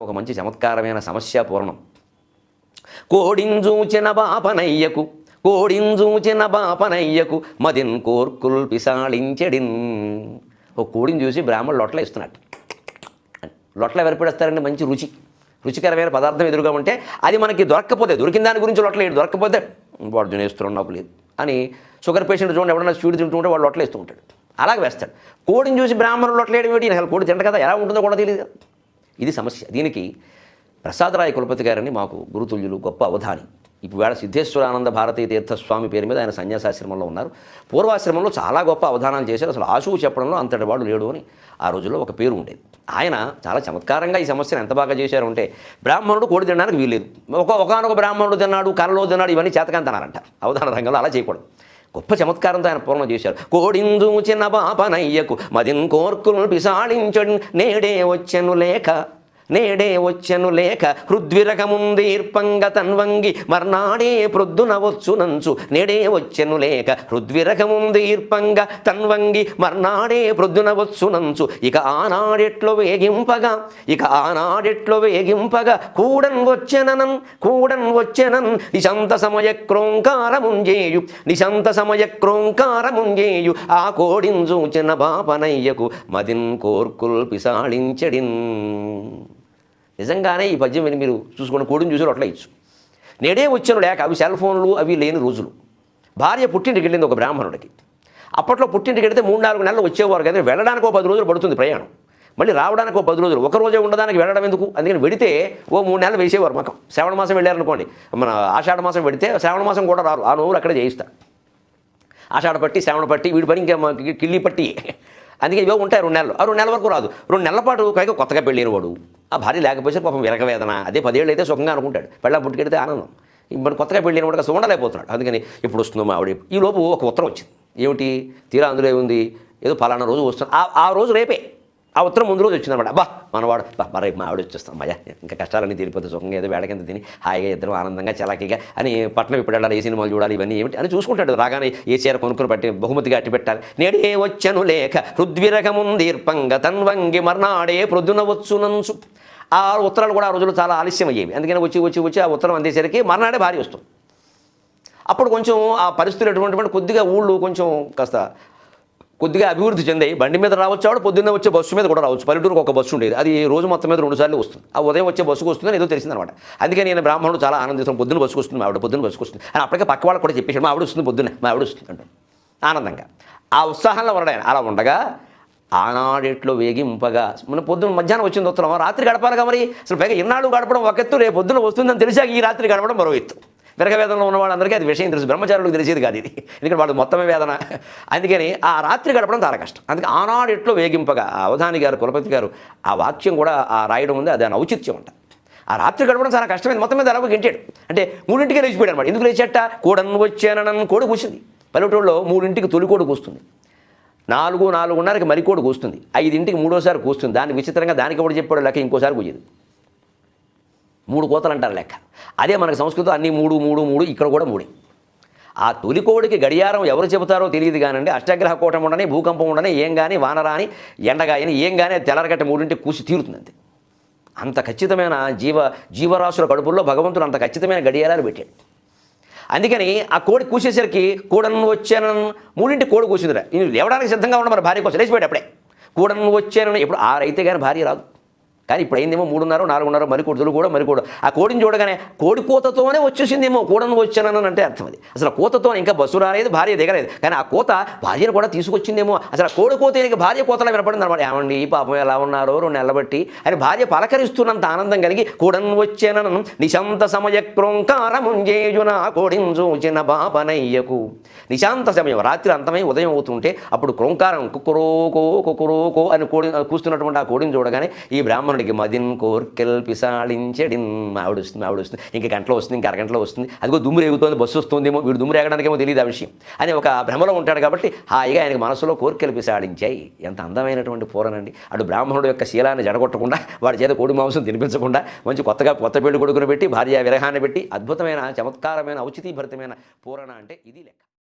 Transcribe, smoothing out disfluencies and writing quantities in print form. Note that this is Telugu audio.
ఒక మంచి చమత్కారమైన సమస్య పూర్ణం. కోడింజూచిన బాపనయ్యకు కోడింజూచిన బాపనయ్యకు మదిన్ కోర్కుల్ పిసాళించెడిన్. ఓ కోడిని చూసి బ్రాహ్మణుడు లొట్ల ఇస్తున్నట్టు. లొట్ల ఎవరు పెడతారండి? మంచి రుచికరమైన పదార్థం ఎదురుగా ఉంటే అది మనకి దొరక్కపోతే, దొరికిన దాని గురించి లొట్లేడు, దొరక్కపోతే వాడు తినేస్తున్నాడు నాకు లేదు అని. షుగర్ పేషెంట్ చూడండి, ఎవడన్నా స్వీట్ తింటూ ఉంటే వాడు లొట్ల ఇస్తూ ఉంటాడు, అలాగే వేస్తాడు. కోడిని చూసి బ్రాహ్మణుడు లొట్లేయడం ఏంటి? అసలు కోడి తింట కదా, ఎలా ఉంటుందో కూడా తెలియదు కదా. ఇది సమస్య. దీనికి ప్రసాదరాయ కులపతి గారని మాకు గురుతుల్యులు, గొప్ప అవధాని. ఇప్పుడు వేళ సిద్ధేశ్వరానంద భారతీ తీర్థస్వామి పేరు మీద ఆయన సన్యాసాశ్రమంలో ఉన్నారు. పూర్వాశ్రమంలో చాలా గొప్ప అవధానాలు చేశారు. అసలు ఆశువు చెప్పడంలో అంతటి వాడు లేడు అని ఆ రోజుల్లో ఒక పేరు ఉండేది. ఆయన చాలా చమత్కారంగా ఈ సమస్యను ఎంత బాగా చేశారు అంటే, బ్రాహ్మణుడు కోడి తినడానికి వీల్లేదు, ఒకనొక బ్రాహ్మణుడు తిన్నాడు, కర్రలో తిన్నాడు, ఇవన్నీ చేతకంతనారంట. అవధాన రంగంలో అలా చేయకూడదు. గొప్ప చమత్కారంతో ఆయన పూర్ణం చేశారు. కోడింజూచిన బాపనయ్యకు మదిన్ కోర్కులు పిసాళించడు నేడే వచ్చెను లేక హృద్విరకముందీర్పంగ తన్వంగి మర్నాడే ప్రొద్దున వచ్చునంచు. నేడే వచ్చెను లేక హృద్విరకముందీర్పంగ తన్వంగి మర్నాడే ప్రొద్దున వచ్చునంచు. ఇక ఆనాడెట్లో వేగింపగా కూడన్ వచ్చెనన్ నిశంత సమయ క్రోంకారముంజేయు ఆ కోడింజూచిన బాపనయ్యకు మదిన్ కోర్కుల్ పిసాళించెడిన్. నిజంగానే ఈ పద్యం విని మీరు చూసుకుని కోడిని చూసి అట్లా ఇచ్చు. నేడే వచ్చాను లేక, అవి సెల్ ఫోన్లు అవి లేని రోజులు. భార్య పుట్టింటికి వెళ్ళింది ఒక బ్రాహ్మణుడికి. అప్పట్లో పుట్టింటికి వెళితే 3-4 నెలలు వచ్చేవారు కదా, వెళ్ళడానికి ఒక 10 రోజులు పడుతుంది ప్రయాణం, మళ్ళీ రావడానికి ఒక 10 రోజులు, ఒక రోజే ఉండడానికి వెళ్ళడం ఎందుకు? అందుకని వెడితే ఓ 3 నెలలు వేసేవారు మకం. శ్రావణ మాసం వెళ్ళారనుకోండి, మన ఆషాఢ మాసం వెడితే శ్రావణ మాసం కూడా రారు, ఆ నోవులు అక్కడే చేయిస్తారు. ఆషాఢ పట్టి, శ్రావణ పట్టి, వీడి పని ఇంకా కిళ్ళి పట్టి. అందుకే ఇవో ఉంటాయి 2 నెలలు. ఆ 2 నెలల వరకు రాదు. 2 నెలల పాటు పైగా కొత్తగా పెళ్ళిన వాడు, ఆ భార్య లేకపోతే పాపం విరగవేదన. అదే 10 ఏళ్ళు అయితే సుఖంగా అనుకుంటాడు, పెళ్ళ పుట్టుకెడితే ఆనందం. ఇప్పుడు కొత్తగా పెళ్ళిన వాడు అసలు ఉండలేకపోతున్నాడు. అందుకని ఇప్పుడు వస్తుందో మా ఆవిడ. ఈ లోపు ఒక ఉత్తరం వచ్చింది. ఏమిటి? తీరా అందులో ఏముంది? ఏదో ఫలానా రోజు వస్తుంది. ఆ రోజు రేపే. ఆ ఉత్తరం ముందు రోజు వచ్చిందన్నమాట. అబ్బా మనవాడు రేపు మా ఆవిడ వచ్చేస్తాం, మజా ఇంకా కష్టాలన్నీ తీరిపోతే సుఖంగా ఏదో వేడకింత తిని హాయిగా ఇద్దరం ఆనందంగా చలాకీగా అని పట్నం ఇప్పుడు వెళ్ళాలి, ఏ సినిమాలు చూడాలి, ఇవన్నీ ఏమిటి అని చూసుకుంటాడు. రాగానే ఏ చీర కొనుక్కుని పట్టి బహుమతిగా అట్టి పెట్టాలి. నేడే వచ్చను లేక హృద్విరకముందీర్పంగ తన్వంగి మర్నాడే ప్రొద్దున వచ్చునంచు. ఆ ఉత్తరాలు కూడా ఆ రోజులు చాలా ఆలస్యం అయ్యేవి. అందుకని వచ్చి ఆ ఉత్తరం అందేసరికి మర్నాడే భార్య వస్తుంది. అప్పుడు కొంచెం ఆ పరిస్థితులు ఎటువంటి కొద్దిగా ఊళ్ళు కొంచెం కాస్త కొద్దిగా అభివృద్ధి చెందాయి. బండి మీద రావచ్చు, ఆవిడ పొద్దున్నే వచ్చే బస్సు మీద కూడా రావచ్చు. పల్లెటూరుకు ఒక బస్సు ఉండేది, అది రోజు మొత్తం మీద 2 సార్లు వస్తుంది. ఆ ఉదయం వచ్చే బస్సుకు వస్తుందని ఏదో తెలిసిందనమాట. అందుకే నేను బ్రాహ్మణుడు చాలా ఆనందిస్తాను, పొద్దున్న బస్సుకు వస్తుంది, ఆవిడ పొద్దున్న బస్సుకు వస్తుంది అని అప్పటికే పక్క వాళ్ళకి కూడా చెప్పేసాడు, మా ఆవిడ వస్తుంది పొద్దున్న, మా ఆవిడ వస్తుంది అంటాడు ఆనందంగా. ఆ ఉత్సాహంలో ఉన్నాడు. అలా ఉండగా ఆనాడెట్లో వేగింపగా మన పొద్దున్న మధ్యాహ్నం వచ్చింది ఉత్తరం, రాత్రి గడపాలిగా మరి. అసలు పైగా ఇన్నాళ్ళు గడపడం ఒక ఎత్తు, రేపు పొద్దున్న వస్తుందని తెలిసాక ఈ రాత్రి గడపడం మరో ఎత్తు. విరగవేదనలో ఉన్న వాళ్ళందరికీ అది విషయం తెలుసు, బ్రహ్మచారులకు తెలిసేది కాదు ఇది, ఎందుకంటే వాళ్ళు మొత్తమే వేదన. అందుకని ఆ రాత్రి గడపడం చాలా కష్టం. అందుకే ఆనాడు ఎట్లో వేగింపగా ఆ అవధాని గారు, కులపతి గారు ఆ వాక్యం కూడా ఆ రాయడం ఉంది, అది ఔచిత్యం అంట. ఆ రాత్రి గడపడం చాలా కష్టమైంది. మొత్తం మీద అలాగే గెంటాడు. అంటే 3ంటికే లేచిపోయాడు అనమాట. ఎందుకు లేచట? కోడను వచ్చానని కోడి కూసింది. పల్లెటూరులో 3ంటికి తొలి కోడి కూస్తుంది, 4:30కి మరికోడి కూస్తుంది, 5ంటికి మూడోసారి కూస్తుంది. దాన్ని విచిత్రంగా దానికి కూడా చెప్పాడు లెక్క, ఇంకోసారి కూజేది. 3 కోతలు అంటారు లెక్క. అదే మనకు సంస్కృతం అన్నీ 3 ఇక్కడ కూడా 3. ఆ తొలికోడికి గడియారం ఎవరు చెబుతారో తెలియదు కానండి, అష్టగ్రహ కూటం ఉండని, భూకంపం ఉండని, ఏం కానీ వానరాని, ఎండగాయని, ఏం కానీ తెల్లరగట్ట 3ంటికి కూసి తీరుతుంది అంతే. అంత ఖచ్చితమైన జీవరాశుల కడుపుల్లో భగవంతుడు అంత ఖచ్చితమైన గడియారాలు పెట్టాడు. అందుకని ఆ కోడి కూసేసరికి కోడను వచ్చానని 3ంటికి కోడి కూసిందిరా, నేను లేవడానికి సిద్ధంగా ఉన్న మరి భార్య కోసం లేచిపోయాడు అప్పుడే. కోడను వచ్చానని ఎప్పుడు 6 అయితే కానీ భార్య రాదు. కానీ ఇప్పుడు అయిందేమో 3:30, 4:30 మరికోడులు కూడా మరికోడు. ఆ కోడిని చూడగానే కోడి కూతతోనే వచ్చేసిందేమో కోడను వచ్చానని అంటే అర్థం. అది అసలు కోతతో ఇంకా బస్సు రాలేదు, భార్య దిగలేదు, కానీ ఆ కోత భార్యను కూడా తీసుకొచ్చిందేమో. అసలు కోడి కోత భార్య కోతలా వినపడింది అనమాట. ఏమండి పాపం ఎలా ఉన్నారో 2 నెలలు బట్టి అని భార్య పలకరిస్తున్నంత ఆనందం కలిగి కోడను వచ్చానను నిశాంత సమయ క్రోంకారముంజేయున కోడించూచిన బాపనయ్యకు. నిశాంత సమయం, రాత్రి అంతమై ఉదయం అవుతుంటే అప్పుడు క్రోంకారం కుకురోకో అని కూస్తున్నటువంటి ఆ కోడిని చూడగానే ఈ బ్రాహ్మణుడికి మదిన్ కోర్కెల్ పిసాళించెడిన్. ఆవిడ వస్తుంది, ఇంక గంటలో వస్తుంది, ఇంక అరగంటలో వస్తుంది, అదిగో దుమ్ము రేగుతోంది, బస్సు వస్తుందేమో, వీడు దుమ్ము రేగడానికేమో తెలియదు ఆ విషయం అని ఒక భ్రమలో ఉంటాడు. కాబట్టి హాయిగా ఆయనకి మనసులో కోర్కెలు పిసాడించాయి. ఎంత అందమైనటువంటి పూరనండి. అటు బ్రాహ్మణుడు యొక్క శీలాన్ని జడగొట్టకుండా, వాడి చేత కోడి మాంసం తినిపించకుండా, మంచి కొత్త పెళ్లి కొడుకును పెట్టి, భార్య విరహాన్ని పెట్టి, అద్భుతమైన చమత్కారమైన ఔచితీభరితమైన పూరణ అంటే ఇది లెక్క.